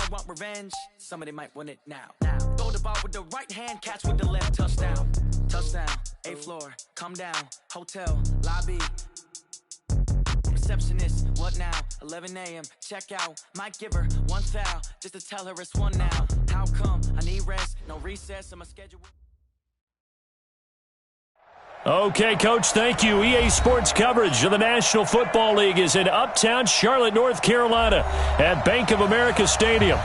all want revenge. Somebody might want it now. Throw the ball with the right hand, catch with the left. Touchdown. Touchdown. 8th floor. Come down. Hotel. Lobby. Receptionist. What now? 11 a.m. Check out. Might give her one foul just to tell her it's one now. How come? I need rest. No recess. I'm a schedule. Okay, Coach, thank you. EA Sports coverage of the National Football League is in uptown Charlotte, North Carolina at Bank of America Stadium.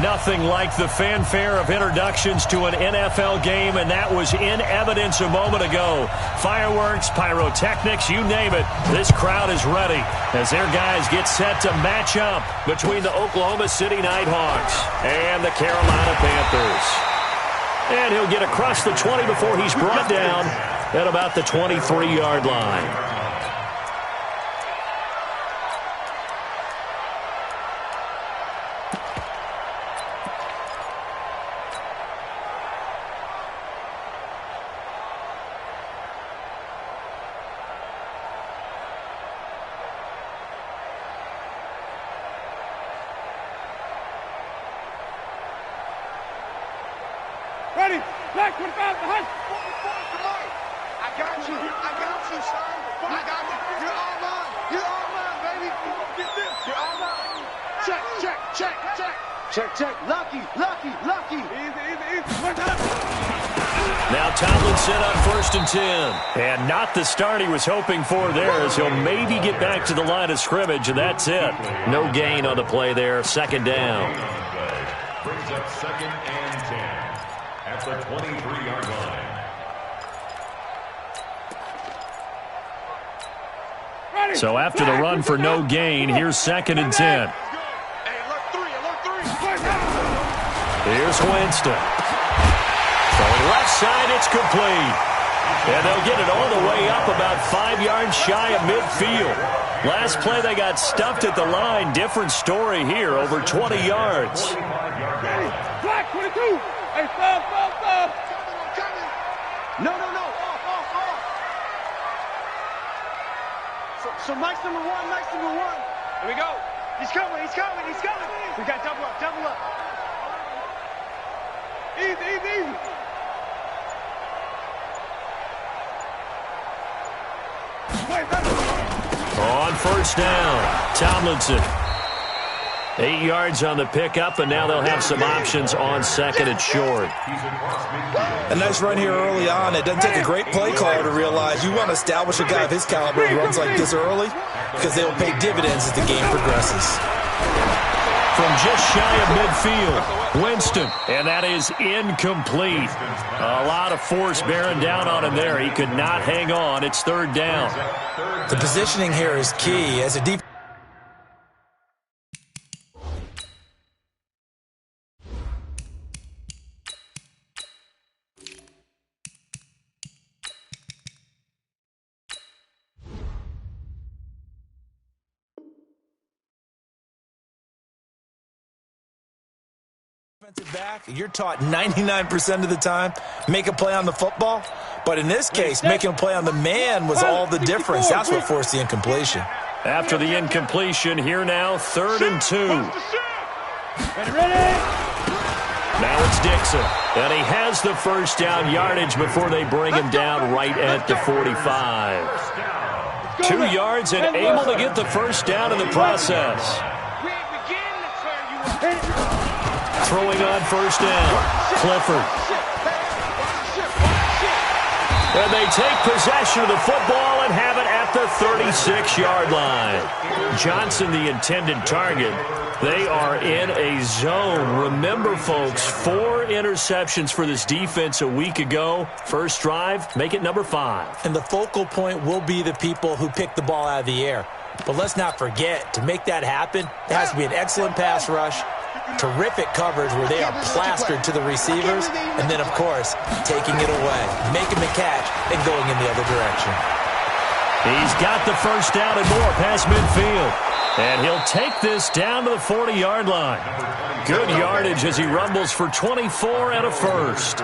Nothing like the fanfare of introductions to an NFL game, and that was in evidence a moment ago. Fireworks, pyrotechnics, you name it. This crowd is ready as their guys get set to match up between the Oklahoma City Nighthawks and the Carolina Panthers. And he'll get across the 20 before he's brought down at about the 23-yard line. Ready? Black 25 behind. I got you, son. I got you. You're all mine. You're all mine, baby. Get this. You're all mine. Check. Lucky. Easy. Now Tomlinson on 1st and 10. And not the start he was hoping for there, as he'll maybe get back to the line of scrimmage, and that's it. No gain on the play there. 2nd down. Brings up 2nd and 10 at the 23-yard line. So after the run for no gain, here's 2nd and 10. Here's Winston. Throwing left side, it's complete. And they'll get it all the way up about 5 yards shy of midfield. Last play they got stuffed at the line. Different story here, over 20 yards. Black 22. Hey, stop. No. So Mike's number one. Here we go. He's coming. We got double up. Easy. On 1st down, Tomlinson. 8 yards on the pickup, and now they'll have some options on 2nd and short. A nice run here early on. It doesn't take a great play caller to realize you want to establish a guy of his caliber who runs like this early, because they will pay dividends as the game progresses. From just shy of midfield, Winston, and that is incomplete. A lot of force bearing down on him there. He could not hang on. It's 3rd down. The positioning here is key. As a deep back, you're taught 99% of the time, make a play on the football. But in this case, making a play on the man was all the difference. That's what forced the incompletion. After the incompletion, here now, 3rd and 2. Now it's Dixon. And he has the 1st down yardage before they bring him down right at the 45. 2 yards and able to get the 1st down in the process. Throwing on 1st down, Clifford. And they take possession of the football and have it at the 36-yard line. Johnson, the intended target. They are in a zone. Remember, folks, 4 interceptions for this defense a week ago. First drive, make it number 5. And the focal point will be the people who pick the ball out of the air. But let's not forget, to make that happen, there has to be an excellent pass rush, terrific coverage where they are plastered to the receivers, and then, of course, taking it away, making the catch, and going in the other direction. He's got the 1st down and more past midfield. And he'll take this down to the 40-yard line. Good yardage as he rumbles for 24 and a 1st.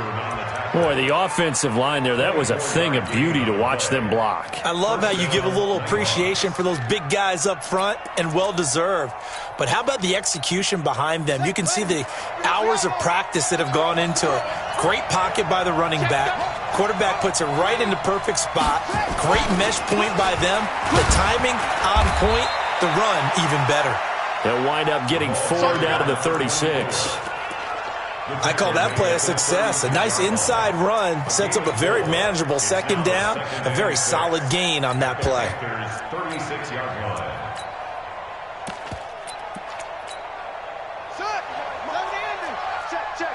Boy, the offensive line there, that was a thing of beauty to watch them block. I love how you give a little appreciation for those big guys up front, and well-deserved. But how about the execution behind them? You can see the hours of practice that have gone into it. Great pocket by the running back. Quarterback puts it right in the perfect spot. Great mesh point by them. The timing on point. The run even better. They'll wind up getting 4 down to the 36. I call that play a success. A nice inside run sets up a very manageable second down. A very solid gain on that play. 36-yard line. Check.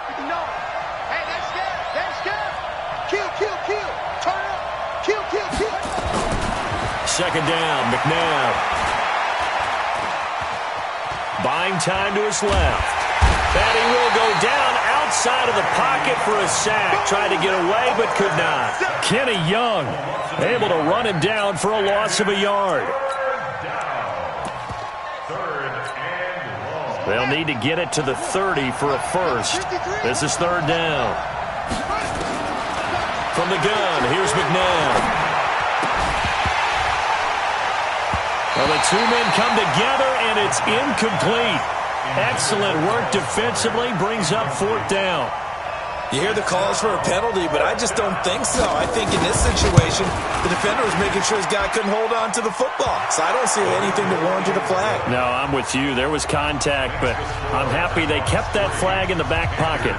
Hey, that's good. That's good. Kill. Turn up. Kill. Second down, McNabb. Buying time to his left. And he will go down outside of the pocket for a sack. Tried to get away, but could not. Kenny Young able to run him down for a loss of a yard. They'll need to get it to the 30 for a first. This is third down. From the gun, here's McNabb. Well, the two men come together, and it's incomplete. Excellent work defensively, brings up fourth down. You hear the calls for a penalty, but I just don't think so. I think in this situation, the defender was making sure his guy couldn't hold on to the football. So I don't see anything that warranted a flag. No, I'm with you. There was contact, but I'm happy they kept that flag in the back pocket.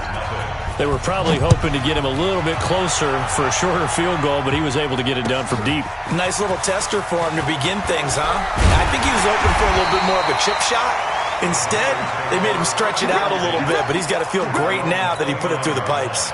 They were probably hoping to get him a little bit closer for a shorter field goal, but he was able to get it done from deep. Nice little tester for him to begin things, huh? I think he was open for a little bit more of a chip shot. Instead, they made him stretch it out a little bit, but he's got to feel great now that he put it through the pipes.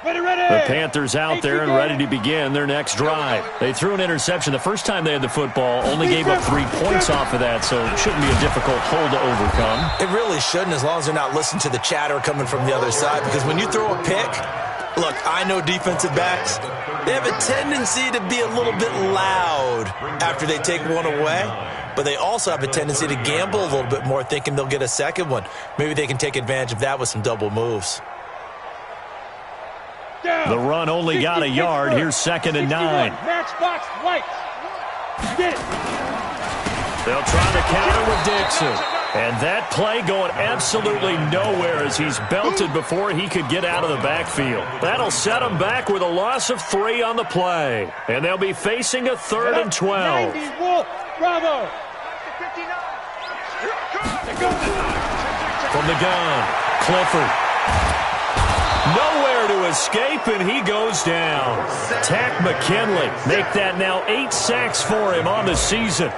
The Panthers out there and ready to begin their next drive. They threw an interception the first time they had the football, only gave up 3 points off of that, so it shouldn't be a difficult hole to overcome. It really shouldn't, as long as they're not listening to the chatter coming from the other side, because when you throw a pick, look, I know defensive backs, they have a tendency to be a little bit loud after they take one away, but they also have a tendency to gamble a little bit more, thinking they'll get a second one. Maybe they can take advantage of that with some double moves. The run only got a yard. Here's 2nd and 9. Matchbox lights. Get it. They'll try to counter with Dixon. And that play going absolutely nowhere as he's belted before he could get out of the backfield. That'll set them back with a loss of 3 on the play. And they'll be facing a 3rd and 12. 90 Wolf. Bravo. From the gun, Clifford. Nowhere to escape, and he goes down. Tack McKinley make that now 8 sacks for him on the season.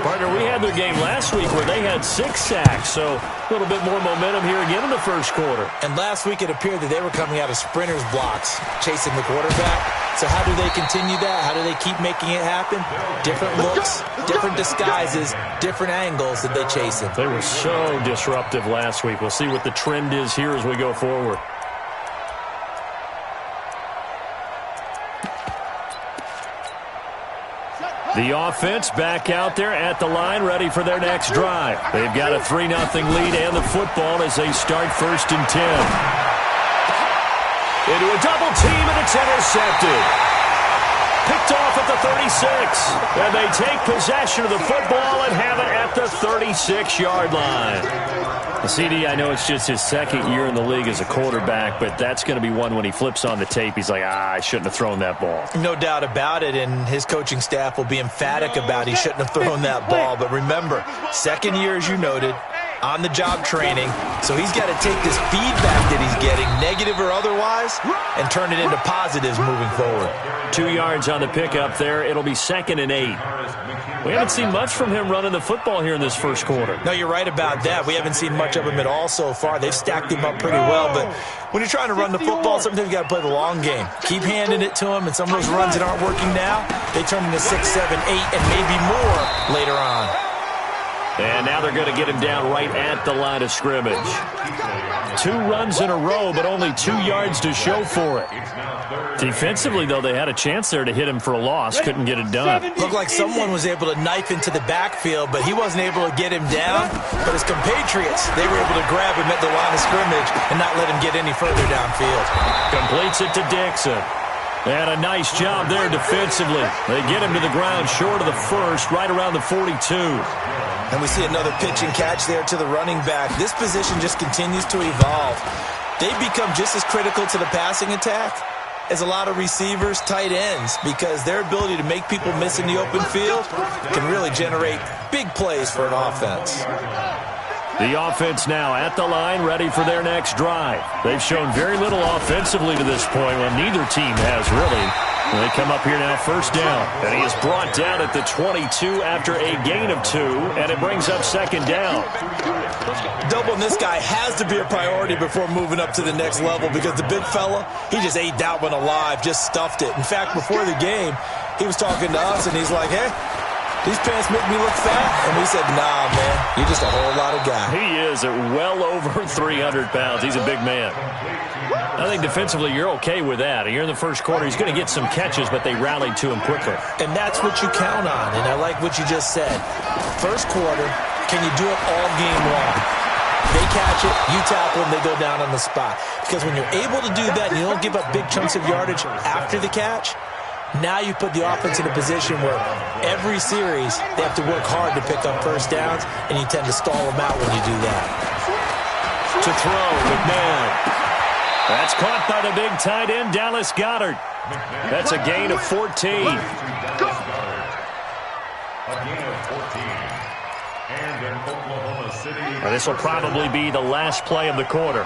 Partner, we had their game last week where they had 6 sacks, so a little bit more momentum here again in the first quarter. And last week it appeared that they were coming out of sprinters blocks, chasing the quarterback. So how do they continue that? How do they keep making it happen? Different looks, different disguises, different angles that they chase him. They were so disruptive last week. We'll see what the trend is here as we go forward. The offense back out there at the line, ready for their next drive. They've got a 3-0 lead and the football as they start 1st and 10. Into a double team, and it's intercepted. Picked off at the 36. And they take possession of the football and have it at the 36-yard line. The CD, I know it's just his 2nd year in the league as a quarterback, but that's going to be one when he flips on the tape, he's like, I shouldn't have thrown that ball. No doubt about it, and his coaching staff will be emphatic about he shouldn't have thrown that ball. But remember, 2nd year, as you noted, on-the-job training, so he's got to take this feedback that he's getting, negative or otherwise, and turn it into positives moving forward. 2 yards on the pickup there. It'll be 2nd and 8. We haven't seen much from him running the football here in this first quarter. No, you're right about that. We haven't seen much of him at all so far. They've stacked him up pretty well, but when you're trying to run the football, sometimes you got to play the long game. Keep handing it to him, and some of those runs that aren't working now, they turn into 6, 7, 8, and maybe more later on. And now they're going to get him down right at the line of scrimmage. 2 runs in a row, but only 2 yards to show for it. Defensively, though, they had a chance there to hit him for a loss. Couldn't get it done. Looked like someone was able to knife into the backfield, but he wasn't able to get him down. But his compatriots, they were able to grab him at the line of scrimmage and not let him get any further downfield. Completes it to Dixon. And a nice job there defensively. They get him to the ground short of the first, right around the 42. And we see another pitch and catch there to the running back. This position just continues to evolve. They've become just as critical to the passing attack as a lot of receivers, tight ends, because their ability to make people miss in the open field can really generate big plays for an offense. The offense now at the line, ready for their next drive. They've shown very little offensively to this point. Well, neither team has really. And they come up here now 1st down. And he is brought down at the 22 after a gain of 2, and it brings up 2nd down. Doubling this guy has to be a priority before moving up to the next level, because the big fella, he just ate that one alive, just stuffed it. In fact, before the game, he was talking to us, and he's like, hey, these pants make me look fat. And we said, nah, man, you're just a whole lot of guy. He is at well over 300 pounds. He's a big man. I think defensively you're okay with that. You're in the first quarter. He's going to get some catches, but they rallied to him quickly. And that's what you count on, and I like what you just said. First quarter, can you do it all game long? They catch it, you tackle them, they go down on the spot. Because when you're able to do that and you don't give up big chunks of yardage after the catch, now you put the offense in a position where every series they have to work hard to pick up 1st downs, and you tend to stall them out when you do that. To throw, McMahon. That's caught by the big tight end, Dallas Goedert. That's a gain of 14. A gain of 14. And in Oklahoma City. This will probably be the last play of the quarter.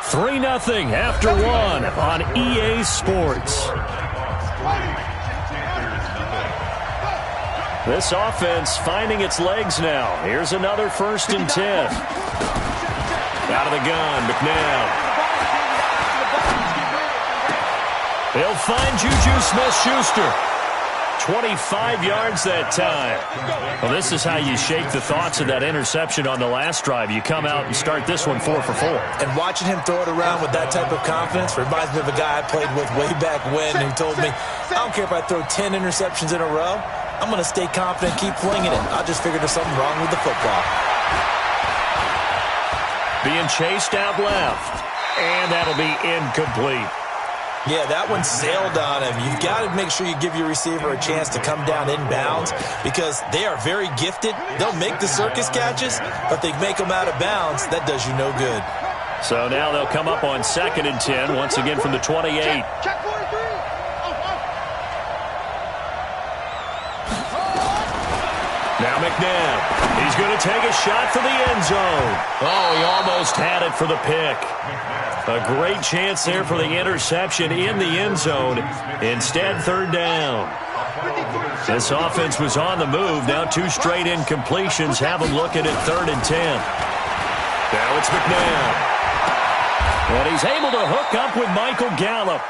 3-0 after 1 on EA Sports. This offense finding its legs now. Here's another 1st and 10. Out of the gun, McNabb. He'll find Juju Smith-Schuster. 25 yards that time. Well, this is how you shake the thoughts of that interception on the last drive. You come out and start this one 4 for 4. And watching him throw it around with that type of confidence reminds me of a guy I played with way back when who told me, I don't care if I throw 10 interceptions in a row. I'm going to stay confident, keep flinging it. I just figured there's something wrong with the football. Being chased out left. And that'll be incomplete. Yeah, that one sailed on him. You've got to make sure you give your receiver a chance to come down inbounds because they are very gifted. They'll make the circus catches, but they make them out of bounds. That does you no good. So now they'll come up on 2nd and 10, once again from the 28. Check 43. Now McNabb. He's going to take a shot for the end zone. Oh, he almost had it for the pick. A great chance there for the interception in the end zone. Instead, third down. This offense was on the move. Now 2 straight incompletions have them looking at 3rd and 10. Now it's McNabb. And he's able to hook up with Michael Gallup.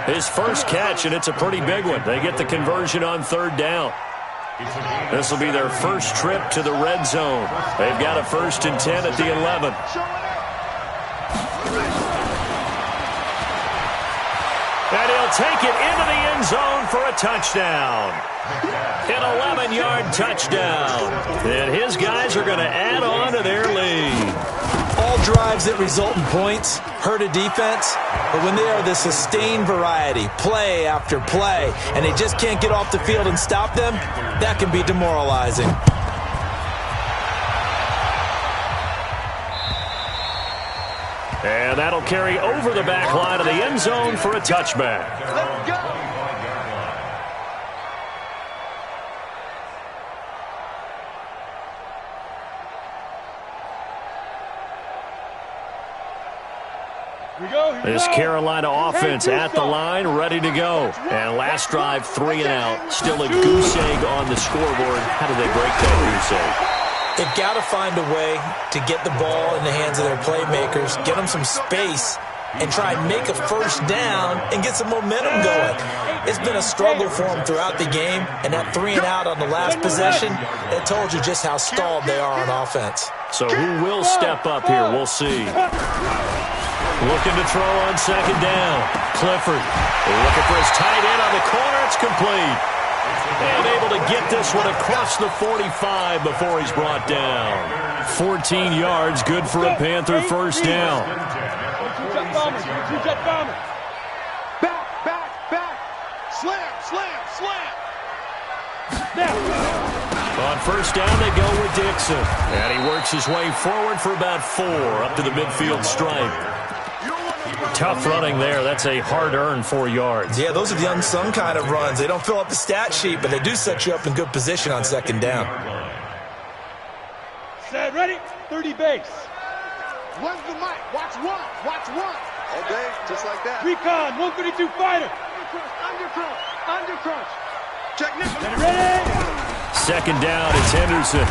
His first catch, and it's a pretty big one. They get the conversion on 3rd down. This will be their first trip to the red zone. They've got a 1st and 10 at the 11. And he'll take it into the end zone for a touchdown. An 11-yard touchdown. And his guys are going to add on to their lead. All drives that result in points hurt a defense, but when they are the sustained variety, play after play, and they just can't get off the field and stop them, that can be demoralizing. And that'll carry over the back line of the end zone for a touchback. Let's go. This Carolina offense at the line, ready to go. And last drive, 3 and out. Still a goose egg on the scoreboard. How do they break that goose egg? They've got to find a way to get the ball in the hands of their playmakers, get them some space, and try and make a first down and get some momentum going. It's been a struggle for them throughout the game, and that 3 and out on the last possession, it told you just how stalled they are on offense. So who will step up here? We'll see. Looking to throw on 2nd down. Clifford looking for his tight end on the corner. It's complete. And able to get this one across the 45 before he's brought down. 14 yards, good for a Panther first down. Back. Slam. On first down, they go with Dixon. And he works his way forward for about 4 up to the midfield stripe. Tough running there. That's a hard-earned 4 yards. Yeah, those are the unsung kind of runs. They don't fill up the stat sheet, but they do set you up in good position on 2nd down. Set, ready, 30 base. When's the mic? Watch one. Okay, just like that. Recon, 132 fighter. Undercrunch. Check now. Get it ready. 2nd down, it's Henderson.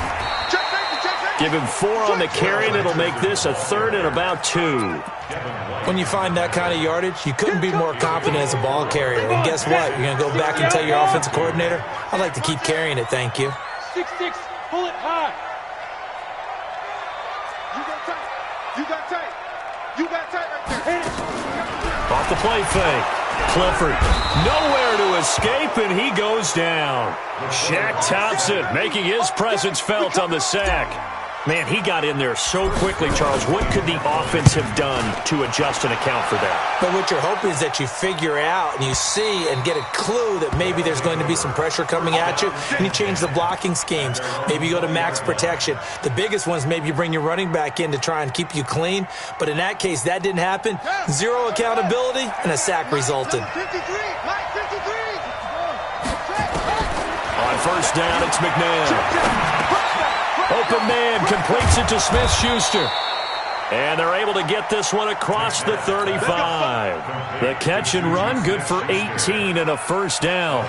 Check safety. Give him 4 on the carry, and it'll make this a 3rd and about 2. When you find that kind of yardage, you couldn't be more confident as a ball carrier. And guess what? You're going to go back and tell your offensive coordinator, I'd like to keep carrying it, thank you. 6-6, pull it high. You got tight right there. Off the play fake. Clifford nowhere to escape, and he goes down. Shaq Thompson making his presence felt on the sack. Man, he got in there so quickly, Charles. What could the offense have done to adjust and account for that? But what you're hoping is that you figure out and you see and get a clue that maybe there's going to be some pressure coming at you, and you change the blocking schemes. Maybe you go to max protection. The biggest ones, maybe you bring your running back in to try and keep you clean. But in that case, that didn't happen. 0 accountability, and a sack resulted. 53. On first down, it's McNabb. Open man completes it to Smith-Schuster. And they're able to get this one across the 35. The catch and run, good for 18 and a first down.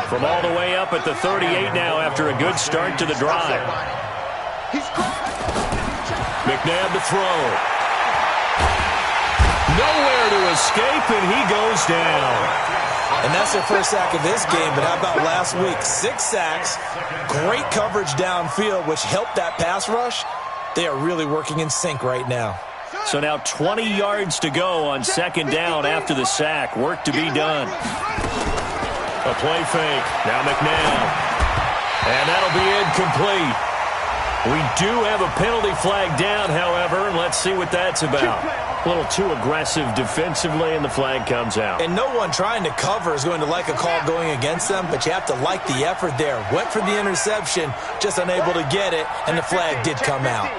From all the way up at the 38 now after a good start to the drive. McNabb to throw. Nowhere to escape, and he goes down. And that's their first sack of this game, but how about last week? 6 sacks, great coverage downfield, which helped that pass rush. They are really working in sync right now. So now 20 yards to go on 2nd down after the sack. Work to be done. A play fake. Now McNabb. And that'll be incomplete. We do have a penalty flag down, however, and let's see what that's about. A little too aggressive defensively, and the flag comes out. And no one trying to cover is going to like a call going against them, but you have to like the effort there. Went for the interception, just unable to get it, and the flag did come out.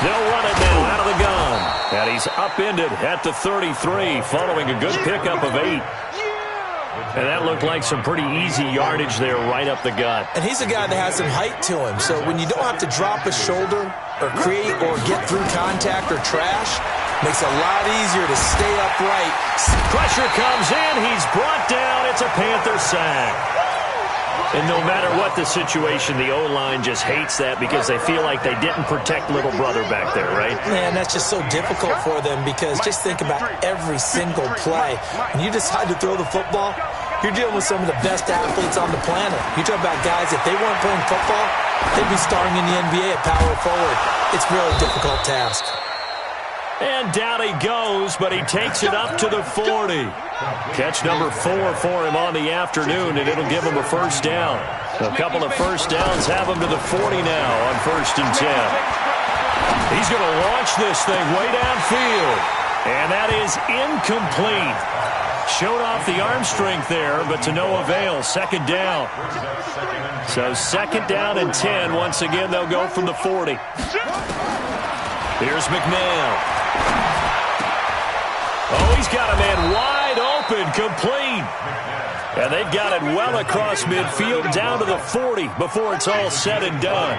They'll run it now out of the gun. And he's upended at the 33 following a good pickup of 8. And that looked like some pretty easy yardage there right up the gut. And he's a guy that has some height to him. So when you don't have to drop a shoulder or create or get through contact or trash, makes it a lot easier to stay upright. Pressure comes in. He's brought down. It's a Panther sack. And no matter what the situation, the O-line just hates that because they feel like they didn't protect little brother back there, right? Man, that's just so difficult for them because just think about every single play. When you decide to throw the football, you're dealing with some of the best athletes on the planet. You talk about guys, if they weren't playing football, they'd be starring in the NBA at power forward. It's a really difficult task. And down he goes, but he takes it up to the 40. Catch number 4 for him on the afternoon, and it'll give him a first down. A couple of first downs have him to the 40 now on 1st and 10. He's going to launch this thing way downfield, and that is incomplete. Showed off the arm strength there, but to no avail. 2nd down. So 2nd down and 10. Once again, they'll go from the 40. Here's McNabb. Oh, he's got a man wide open, complete. And they've got it well across midfield down to the 40 before it's all said and done.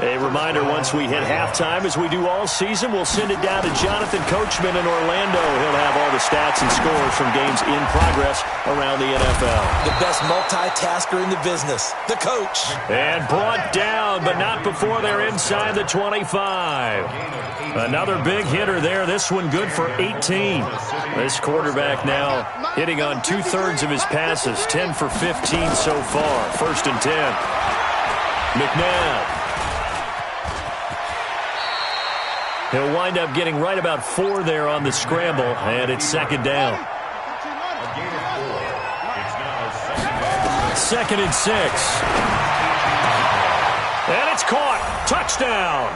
A reminder, once we hit halftime, as we do all season, we'll send it down to Jonathan Coachman in Orlando. He'll have all the stats and scores from games in progress around the NFL. The best multitasker in the business, the coach. And brought down, but not before they're inside the 25. Another big hitter there. This one good for 18. This quarterback now hitting on 2/3 of his passes. 10 for 15 so far. 1st and 10. McNabb. He'll wind up getting right about 4 there on the scramble, and it's 2nd down. 2nd and 6. And it's caught. Touchdown.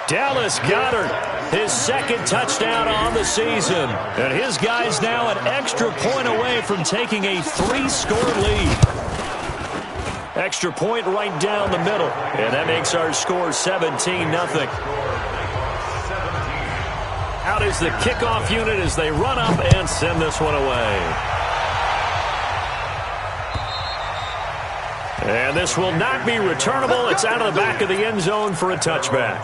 Dallas Goedert, his 2nd touchdown on the season. And his guy's now an extra point away from taking a 3-score lead. Extra point right down the middle. And that makes our score 17-0. Out is the kickoff unit as they run up and send this one away. And this will not be returnable. It's out of the back of the end zone for a touchback.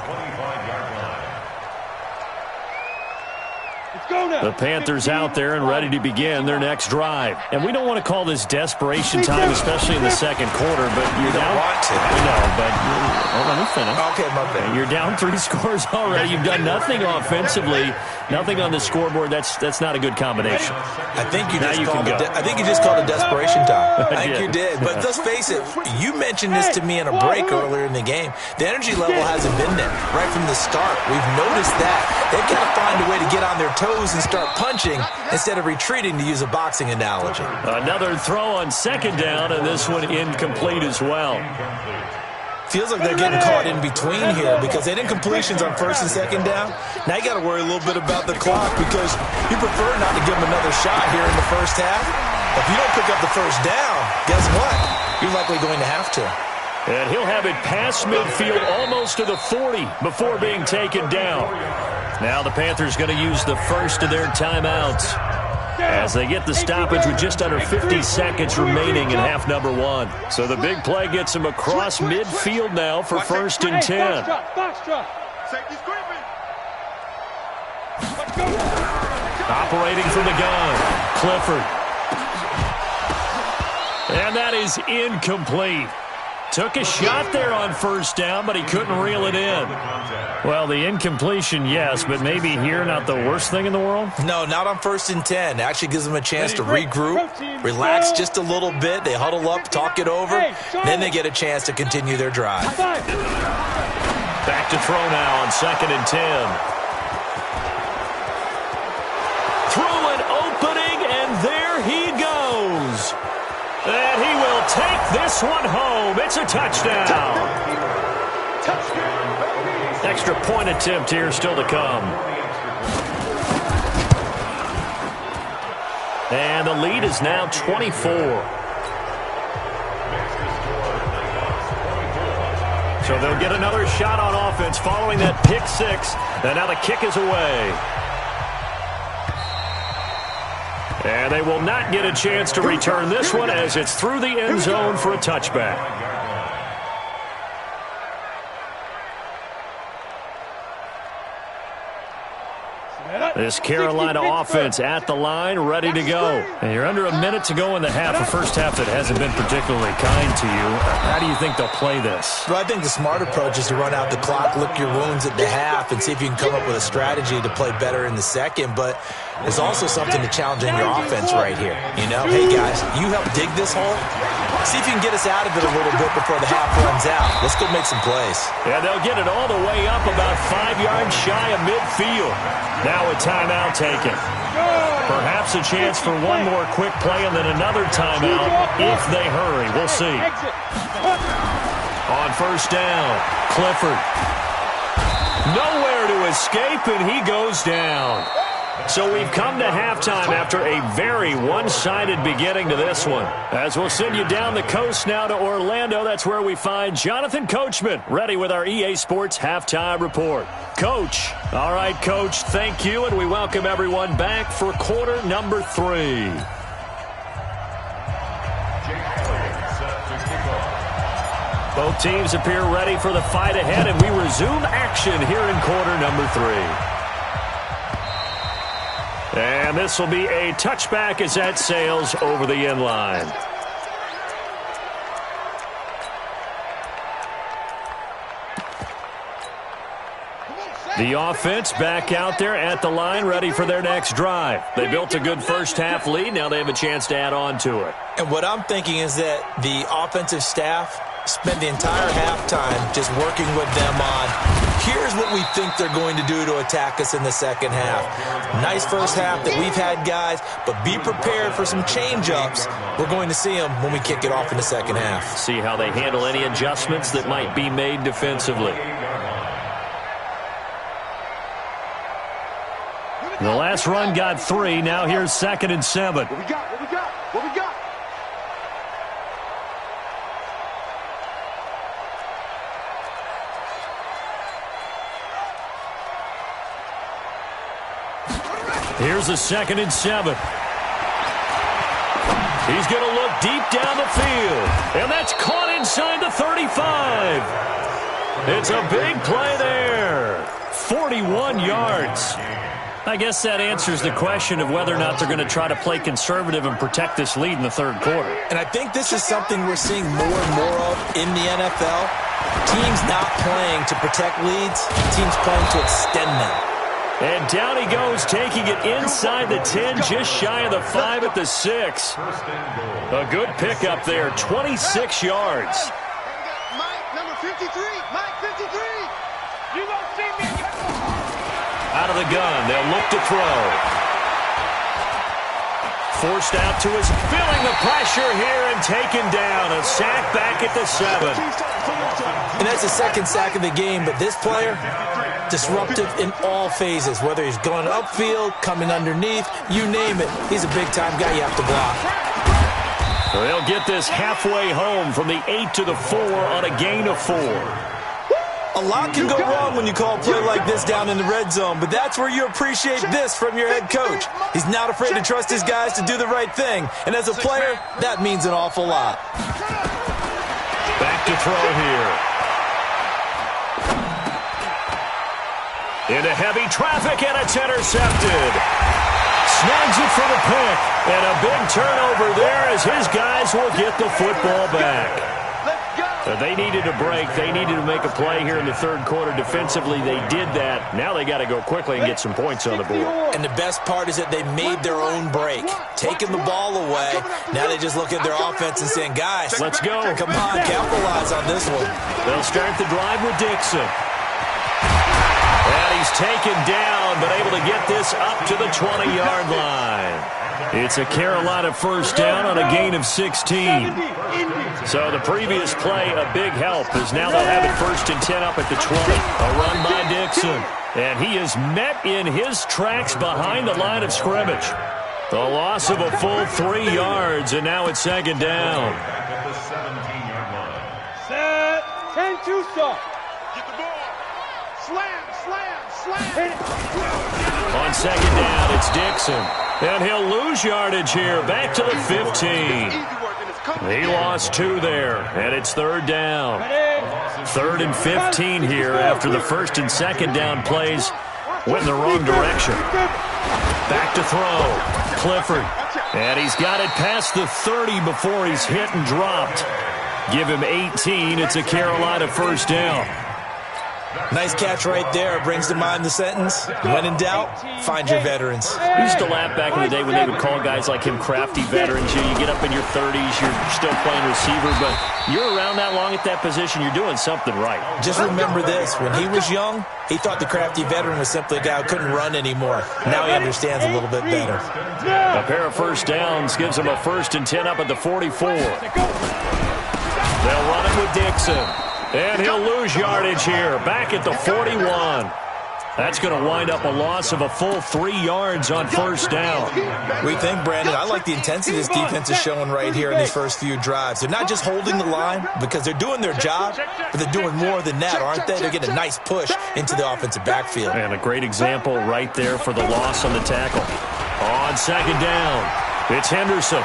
The Panthers out there and ready to begin their next drive. And we don't want to call this desperation time, especially in the 2nd quarter, but you're down. Want to. I know, but let me finish. Okay, my bad. You're down 3 scores already. You've done nothing offensively, nothing on the scoreboard. That's not a good combination. I think you just called it desperation time. I think you did. But let's face it, you mentioned this to me in a break earlier in the game. The energy level hasn't been there right from the start. We've noticed that. They've got to find a way to get on their toes and start punching instead of retreating, to use a boxing analogy. Another throw on 2nd down, and this one incomplete as well. Feels like they're getting caught in between here because they didn't completions on 1st and 2nd down. Now you got to worry a little bit about the clock because you prefer not to give them another shot here in the 1st half. If you don't pick up the 1st down, guess what? You're likely going to have to. And he'll have it past midfield almost to the 40 before being taken down. Now the Panthers going to use the first of their timeouts as they get the stoppage with just under 50 seconds remaining in half number 1. So the big play gets them across midfield now for 1st and 10. Operating from the gun, Clifford. And that is incomplete. Took a shot there on 1st down, but he couldn't reel it in. Well, the incompletion, yes, but maybe here not the worst thing in the world? No, not on 1st and 10. It actually gives them a chance to regroup, relax just a little bit. They huddle up, talk it over, then they get a chance to continue their drive. Back to throw now on 2nd and 10. Through an opening, and there he goes. And he will take this one home. It's a touchdown. Extra point attempt here still to come. And the lead is now 24. So they'll get another shot on offense following that pick 6. And now the kick is away. And they will not get a chance to return this one as it's through the end zone for a touchback. This Carolina offense at the line, ready to go. And you're under a minute to go in the half, a first half that hasn't been particularly kind to you. How do you think they'll play this? Well, I think the smart approach is to run out the clock, lick your wounds at the half, and see if you can come up with a strategy to play better in the second. But there's also something to challenge in your offense right here. You know, hey, guys, you help dig this hole. See if you can get us out of it a little bit before the half runs out. Let's go make some plays. Yeah, they'll get it all the way up about 5 yards shy of midfield. Now a timeout taken. Perhaps a chance for one more quick play and then another timeout if they hurry. We'll see. On first down, Clifford. Nowhere to escape, and he goes down. So we've come to halftime after a very one-sided beginning to this one. As we'll send you down the coast now to Orlando, that's where we find Jonathan Coachman, ready with our EA Sports Halftime Report. Coach. All right, Coach, thank you, and we welcome everyone back for quarter number 3. Both teams appear ready for the fight ahead, and we resume action here in quarter number 3. And this will be a touchback as that sails over the end line. The offense back out there at the line, ready for their next drive. They built a good first-half lead. Now they have a chance to add on to it. And what I'm thinking is that the offensive staff spent the entire halftime just working with them on, here's what we think they're going to do to attack us in the second half. Nice first half that we've had, guys, but be prepared for some change-ups. We're going to see them when we kick it off in the second half. See how they handle any adjustments that might be made defensively. The last run got 3. Now here's 2nd and 7. What we got? What we got? What we got? Here's a 2nd and 7. He's going to look deep down the field. And that's caught inside the 35. It's a big play there. 41 yards. I guess that answers the question of whether or not they're going to try to play conservative and protect this lead in the third quarter. And I think this is something we're seeing more and more of in the NFL. Teams not playing to protect leads, teams playing to extend them. And down he goes, taking it inside the 10, just shy of the 5 at the 6. A good pickup there, 26 yards. Mike, number 53. Mike, 53. You don't see me. Out of the gun, they'll look to throw. Forced out to his, feeling the pressure here and taken down. A sack back at the 7. And that's the second sack of the game, but this player, disruptive in all phases, whether he's going upfield, coming underneath, you name it. He's a big-time guy you have to block. They'll get this halfway home from the 8 to the 4 on a gain of 4. A lot can go wrong when you call a play like this down in the red zone, but that's where you appreciate this from your head coach. He's not afraid to trust his guys to do the right thing, and as a player, that means an awful lot. Back to throw here. Into heavy traffic, and it's intercepted. Snags it for the pick, and a big turnover there as his guys will get the football back. They needed a break. They needed to make a play here in the third quarter. Defensively, they did that. Now they got to go quickly and get some points on the board. And the best part is that they made their own break, taking the ball away. Now they just look at their offense and saying, guys, let's go. Come on, capitalize on this one. They'll start the drive with Dixon. And he's taken down, but able to get this up to the 20-yard line. It's a Carolina first down on a gain of 16. So the previous play, a big help, as now they'll have it 1st and 10 up at the 20. A run by Dixon. And he is met in his tracks behind the line of scrimmage. The loss of a full 3 yards, and now it's 2nd down. Set. 10-2 stop. Get the ball. Slam, slam, slam. Hit it. On 2nd down, it's Dixon. And he'll lose yardage here, back to the 15. He lost 2 there, and it's 3rd down. 3rd and 15 here after the 1st and 2nd down plays went in the wrong direction. Back to throw. Clifford. And he's got it past the 30 before he's hit and dropped. Give him 18. It's a Carolina 1st down. Nice catch right there. Brings to mind the sentence, when in doubt, find your veterans. We used to laugh back in the day when they would call guys like him crafty veterans. You get up in your 30s, you're still playing receiver, but you're around that long at that position, you're doing something right. Just remember this. When he was young, he thought the crafty veteran was simply a guy who couldn't run anymore. Now he understands a little bit better. A pair of 1st downs gives him a 1st and 10 up at the 44. They'll run it with Dixon. And he'll lose yardage here, back at the 41. That's going to wind up a loss of a full 3 yards on 1st down. We think, Brandon, I like the intensity this defense is showing right here in these first few drives. They're not just holding the line because they're doing their job, but they're doing more than that, aren't they? They're getting a nice push into the offensive backfield. And a great example right there for the loss on the tackle. On 2nd down, it's Henderson.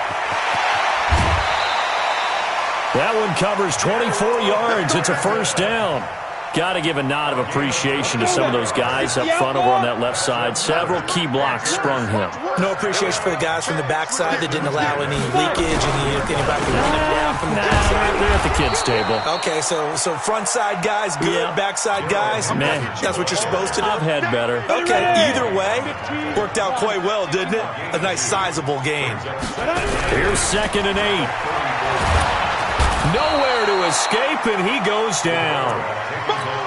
That one covers 24 yards. It's a 1st down. Got to give a nod of appreciation to some of those guys up front over on that left side. Several key blocks sprung him. No appreciation for the guys from the backside that didn't allow any leakage, anybody running down from the backside. They're at the kids' table. Okay, so front side guys good, backside guys, man, that's what you're supposed to do? I've had better. Okay, either way, worked out quite well, didn't it? A nice sizable gain. Here's 2nd and 8. Nowhere to escape, and he goes down.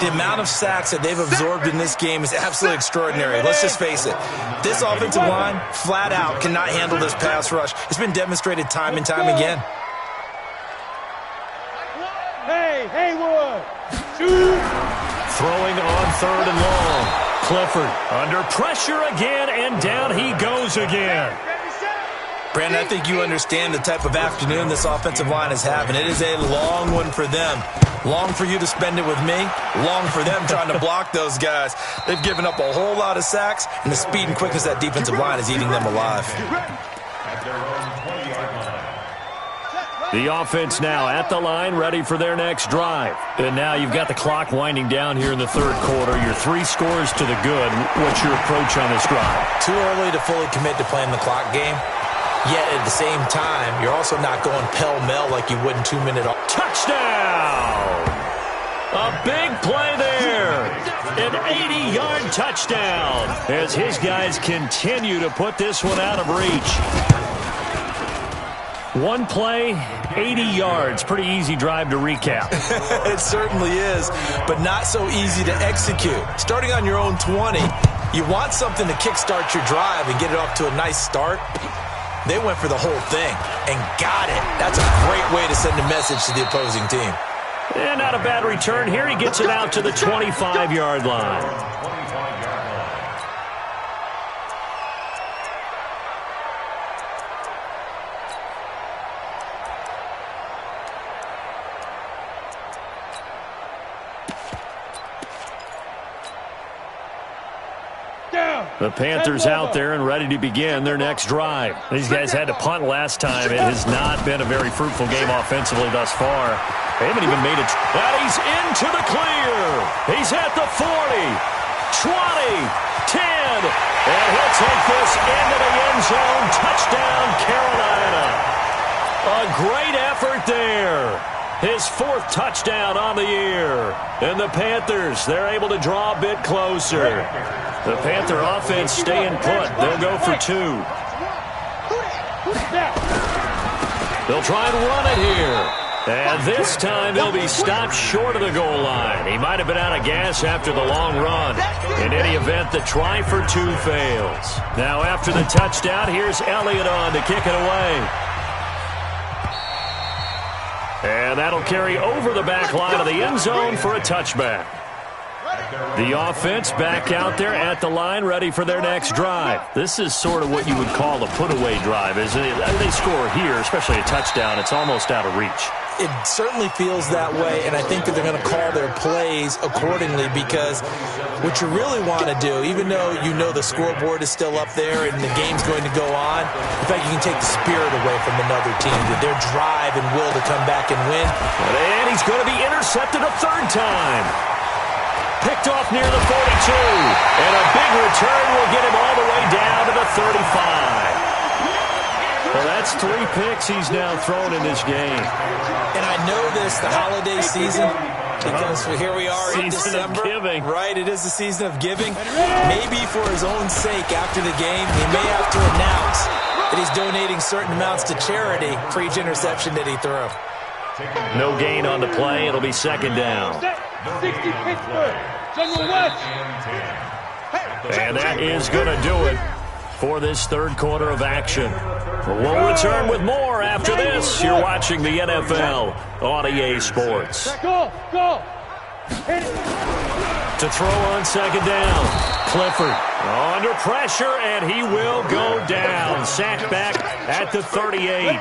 The amount of sacks that they've absorbed in this game is absolutely extraordinary. Let's just face it. This offensive line, flat out, cannot handle this pass rush. It's been demonstrated time and time again. Hey, Haywood. Shoot. Throwing on 3rd and long. Clifford under pressure again, and down he goes again. Brandon, I think you understand the type of afternoon this offensive line is having. It is a long one for them. Long for you to spend it with me. Long for them trying to block those guys. They've given up a whole lot of sacks, and the speed and quickness of that defensive line is eating them alive. The offense now at the line, ready for their next drive. And now you've got the clock winding down here in the 3rd quarter. You're 3 scores to the good. What's your approach on this drive? Too early to fully commit to playing the clock game. Yet at the same time, you're also not going pell-mell like you would in 2-minute. Touchdown! A big play there. An 80-yard touchdown as his guys continue to put this one out of reach. One play, 80 yards. Pretty easy drive to recap. It certainly is, but not so easy to execute. Starting on your own 20, you want something to kickstart your drive and get it off to a nice start. They went for the whole thing and got it. That's a great way to send a message to the opposing team. And not a bad return here. He gets it out to the 25-yard line. The Panthers out there and ready to begin their next drive. These guys had to punt last time. It has not been a very fruitful game offensively thus far. They haven't even made it. And he's into the clear. He's at the 40, 20, 10. And he'll take this into the end zone. Touchdown, Carolina. A great effort there. His 4th touchdown on the year. And the Panthers, they're able to draw a bit closer. The Panther offense staying put. They'll go for 2. They'll try and run it here. And this time they'll be stopped short of the goal line. He might have been out of gas after the long run. In any event, the try for 2 fails. Now after the touchdown, here's Elliott on to kick it away. And that'll carry over the back line of the end zone for a touchback. The offense back out there at the line, ready for their next drive. This is sort of what you would call a put-away drive, isn't it? They score here, especially a touchdown. It's almost out of reach. It certainly feels that way, and I think that they're going to call their plays accordingly, because what you really want to do, even though you know the scoreboard is still up there and the game's going to go on, in fact, you can take the spirit away from another team, with their drive and will to come back and win. And he's going to be intercepted a third time. Picked off near the 42, and a big return will get him all the way down to the 35. Well, that's 3 picks he's now thrown in this game. And I know this, the holiday season, because here we are in December. Season of giving. Right, it is the season of giving. Maybe for his own sake after the game, he may have to announce that he's donating certain amounts to charity for each interception that he threw. No gain on the play. It'll be second down. 60 Pittsburgh, General West. And that is going to do it for this third quarter of action. We'll return with more after this. You're watching the NFL on EA Sports. Go. To throw on second down. Clifford under pressure, and he will go down. Sacked back at the 38.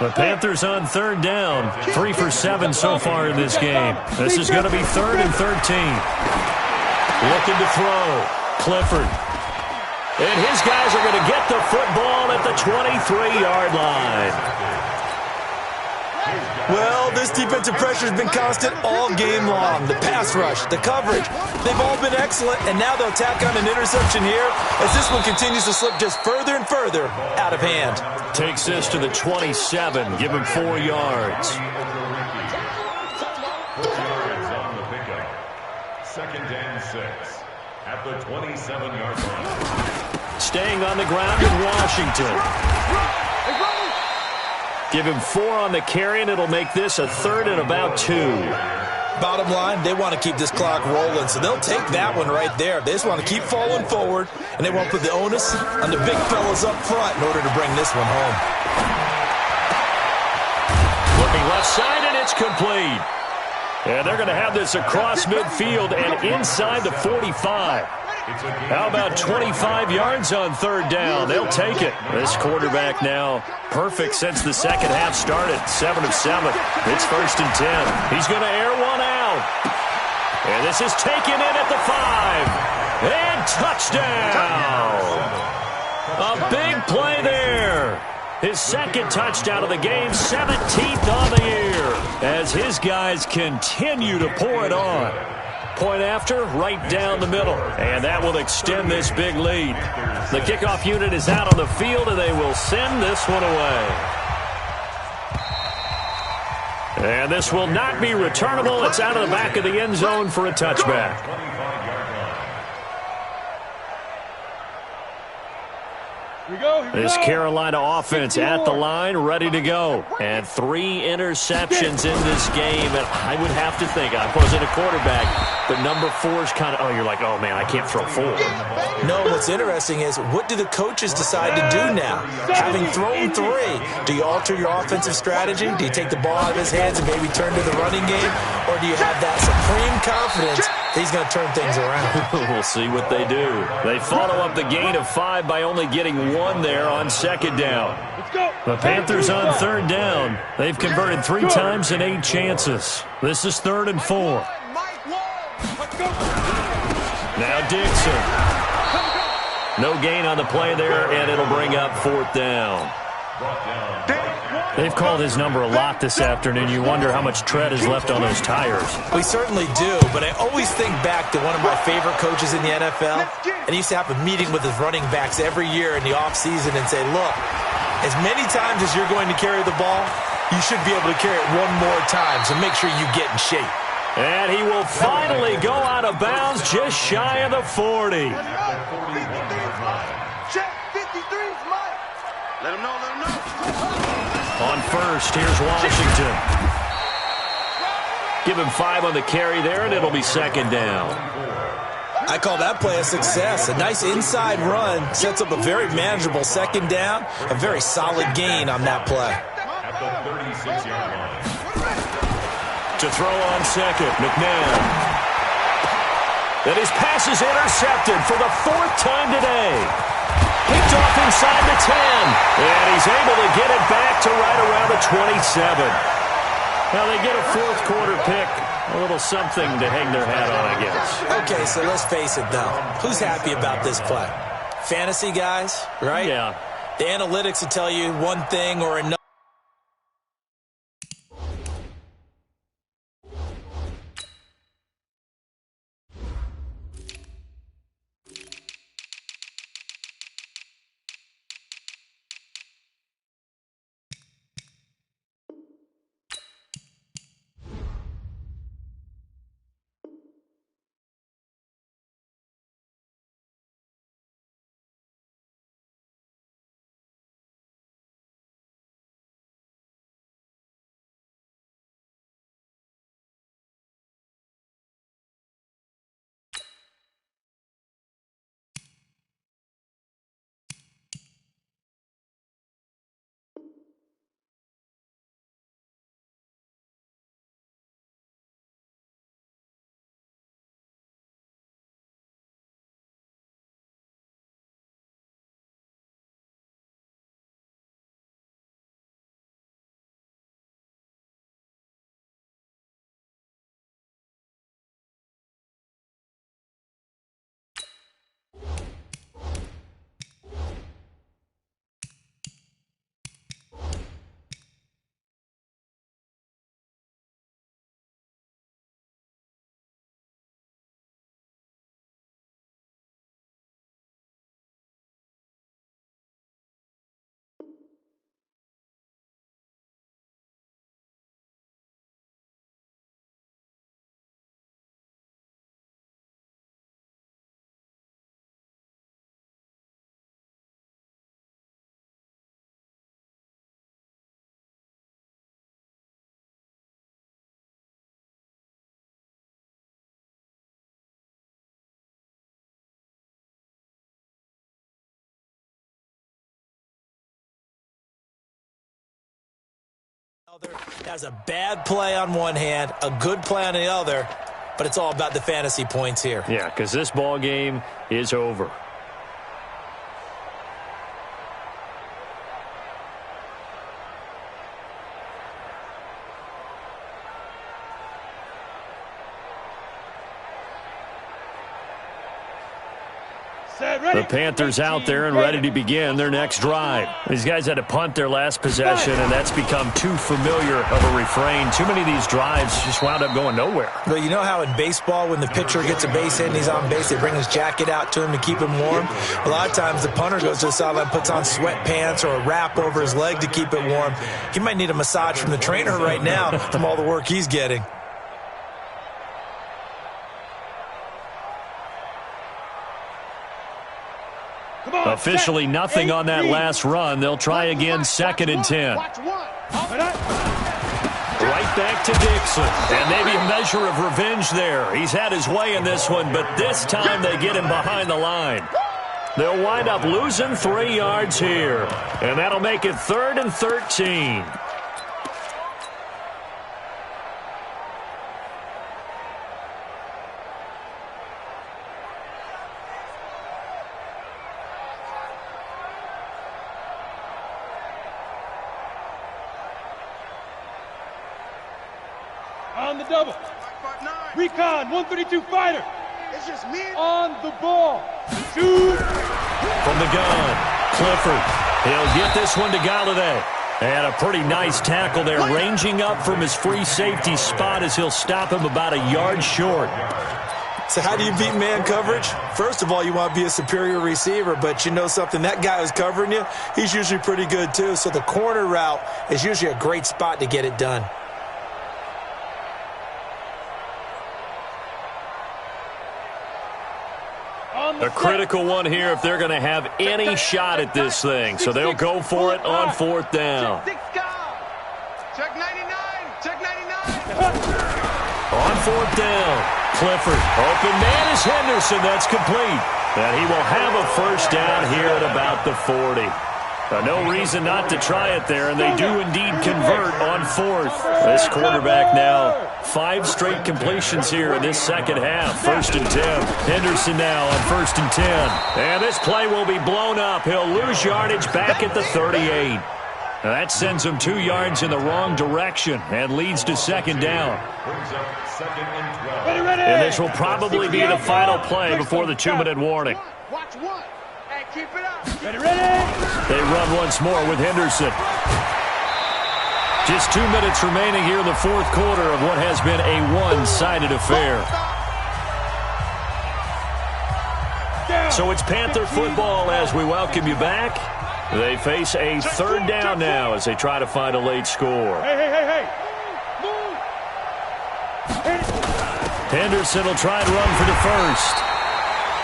The Panthers on third down. 3 for 7 so far in this game. This is going to be 3rd and 13. Looking to throw. Clifford. And his guys are going to get the football at the 23-yard line. Well, this defensive pressure has been constant all game long. The pass rush, the coverage, they've all been excellent, and now they'll tack on an interception here as this one continues to slip just further and further out of hand. Takes this to the 27, give him 4 yards. On the pickup. 2nd and 6 at the 27-yard line. Staying on the ground in Washington. Give him 4 on the carry, and it'll make this a 3rd and about 2. Bottom line, they want to keep this clock rolling, so they'll take that one right there. They just want to keep falling forward, and they want to put the onus on the big fellas up front in order to bring this one home. Looking left side, and it's complete. And they're going to have this across midfield and inside the 45. How about 25 yards on third down? They'll take it. This quarterback now perfect since the second half started. 7 of 7. It's 1st and 10. He's going to air one out. And this is taken in at the 5. And touchdown. A big play there. His second touchdown of the game, 17th on the year, as his guys continue to pour it on. Point after, right down the middle, and that will extend this big lead. The kickoff unit is out on the field, and they will send this one away. And this will not be returnable. It's out of the back of the end zone for a touchback. This Carolina offense at the line, ready to go. And 3 interceptions in this game. And I would have to think, I wasn't a quarterback, but number 4 is kind of, you're like, oh, man, I can't throw 4. No, what's interesting is, what do the coaches decide to do now? Having thrown 3, do you alter your offensive strategy? Do you take the ball out of his hands and maybe turn to the running game? Or do you have that supreme confidence that he's going to turn things around? We'll see what they do. They follow up the gain of 5 by only getting 1 there on second down. The Panthers on third down. They've converted 3 times in 8 chances. This is 3rd and 4. Now Dixon. No gain on the play there, and it'll bring up 4th down. They've called his number a lot this afternoon. You wonder how much tread is left on those tires. We certainly do, but I always think back to one of my favorite coaches in the NFL, and he used to have a meeting with his running backs every year in the offseason and say, look, as many times as you're going to carry the ball, you should be able to carry it 1 more time, so make sure you get in shape. And he will finally go out of bounds just shy of the 40. Check 53's Mike. Let him know. On first, here's Washington. Give him 5 on the carry there, and it'll be second down. I call that play a success. A nice inside run sets up a very manageable second down. A very solid gain on that play. At the 36-yard line. To throw on second, McNabb. And his pass is intercepted for the 4th time today. Picked off inside the 10. And he's able to get it back to right around the 27. Now they get a 4th quarter pick. A little something to hang their hat on, I guess. Okay, so let's face it, though. Who's happy about this play? Fantasy guys, right? Yeah. The analytics will tell you one thing or another. Has a bad play on one hand, a good play on the other, but it's all about the fantasy points here. Yeah, because this ball game is over. The Panthers out there and ready to begin their next drive. These guys had to punt their last possession, and that's become too familiar of a refrain. Too many of these drives just wound up going nowhere. Well, you know how in baseball when the pitcher gets a base hit and he's on base, they bring his jacket out to him to keep him warm? A lot of times the punter goes to the sideline, puts on sweatpants or a wrap over his leg to keep it warm. He might need a massage from the trainer right now from all the work he's getting. Officially nothing on that last run. They'll try again 2nd and 10. Right back to Dixon. And maybe a measure of revenge there. He's had his way in this one, but this time they get him behind the line. They'll wind up losing 3 yards here. And that'll make it 3rd and 13. On the double. Recon, 132 fighter. It's just me. On the ball. Shoot. From the gun, Clifford. He'll get this one to Galladay. And a pretty nice tackle there, ranging up from his free safety spot as he'll stop him about a yard short. So how do you beat man coverage? First of all, you want to be a superior receiver, but you know something, that guy who's covering you, he's usually pretty good too. So the corner route is usually a great spot to get it done. A critical one here if they're going to have any shot at this thing. So they'll go for it on 4th down. Check 99. Check 99. On 4th down, Clifford. Open man is Henderson. That's complete. And he will have a 1st down here at about the 40. No reason not to try it there, and they do indeed convert on fourth. This quarterback now, 5 straight completions here in this second half. 1st and 10. Henderson now on 1st and 10. And this play will be blown up. He'll lose yardage back at the 38. Now that sends him 2 yards in the wrong direction and leads to 2nd down. And this will probably be the final play before the 2-minute warning. Watch one. Hey, keep it up. They run once more with Henderson. Just 2 minutes remaining here in the 4th quarter of what has been a one-sided affair. So it's Panther football as we welcome you back. They face a 3rd down now as they try to find a late score. Hey. Move. Henderson will try and run for the first.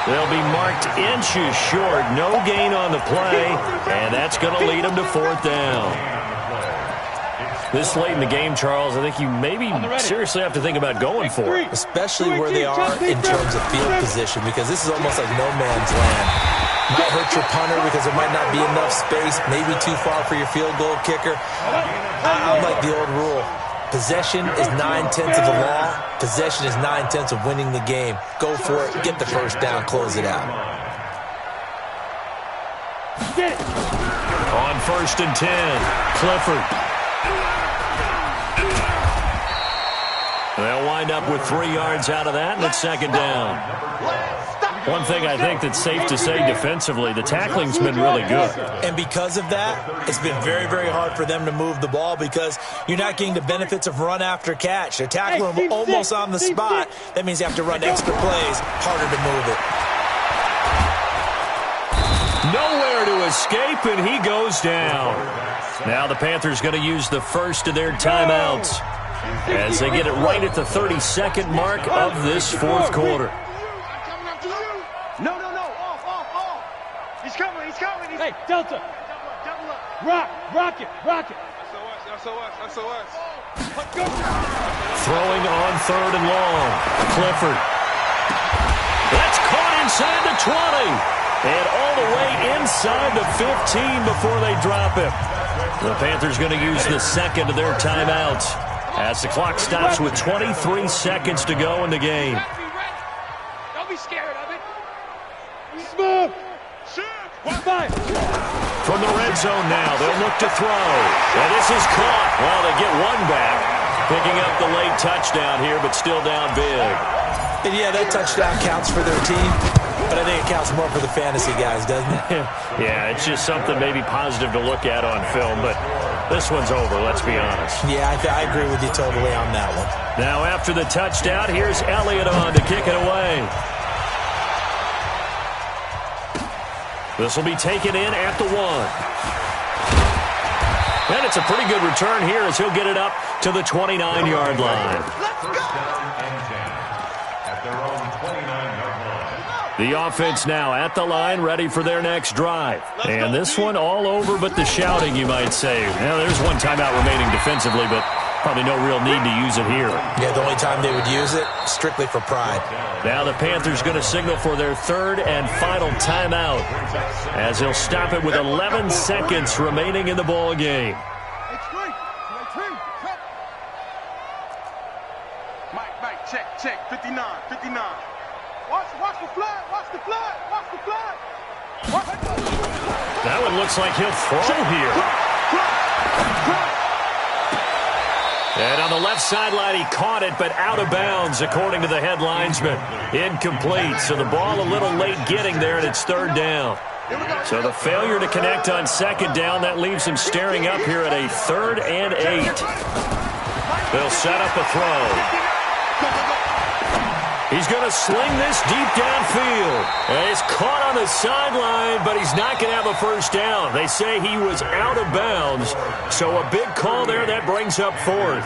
They'll be marked inches short. No gain on the play, and that's going to lead them to 4th down. This late in the game, Charles, I think you maybe seriously have to think about going for it. Especially where they are in terms of field position, because this is almost like no man's land. Might hurt your punter because there might not be enough space, maybe too far for your field goal kicker. I'm like the old rule. Possession is 9/10 of the law. Possession is 9/10 of winning the game. Go for it. Get the first down. Close it out. On 1st and 10, Clifford. They'll wind up with 3 yards out of that, and it's 2nd down. One thing I think that's safe to say defensively, the tackling's been really good. And because of that, it's been very, very hard for them to move the ball because you're not getting the benefits of run after catch. They're tackling them almost on the spot. That means you have to run extra plays, harder to move it. Nowhere to escape, and he goes down. Now the Panthers going to use the first of their timeouts as they get it right at the 32nd mark of this 4th quarter. No. Off. He's coming. Hey, Delta. Double up. Rock it. SOS. Throwing on 3rd and long. Clifford. That's caught inside the 20. And all the way inside the 15 before they drop him. The Panthers going to use the 2nd of their timeouts as the clock stops with 23 seconds to go in the game. Don't be scared of it. Smooth. From the red zone now, they'll look to throw. And this is caught. Well, they get one back. Picking up the late touchdown here, but still down big. And yeah, that touchdown counts for their team, but I think it counts more for the fantasy guys, doesn't it? Yeah, it's just something maybe positive to look at on film, but this one's over, let's be honest. Yeah, I agree with you totally on that one. Now after the touchdown, here's Elliott on to kick it away. This will be taken in at the 1. And it's a pretty good return here as he'll get it up to the 29-yard line. The offense now at the line, ready for their next drive. And this one all over but the shouting, you might say. Now, there's one timeout remaining defensively, but probably no real need to use it here. Yeah, the only time they would use it, strictly for pride. Now the Panthers going to signal for their 3rd and final timeout as he'll stop it with 11 seconds remaining in the ball game. Mike, check. 59. Watch the flag. That one looks like he'll throw here. And on the left sideline, he caught it, but out of bounds, according to the head linesman. Incomplete, so the ball a little late getting there, and it's 3rd down. So the failure to connect on 2nd down, that leaves him staring up here at a 3rd and 8. They'll set up a throw. He's going to sling this deep downfield. And it's caught on the sideline, but he's not going to have a first down. They say he was out of bounds. So a big call there that brings up 4th.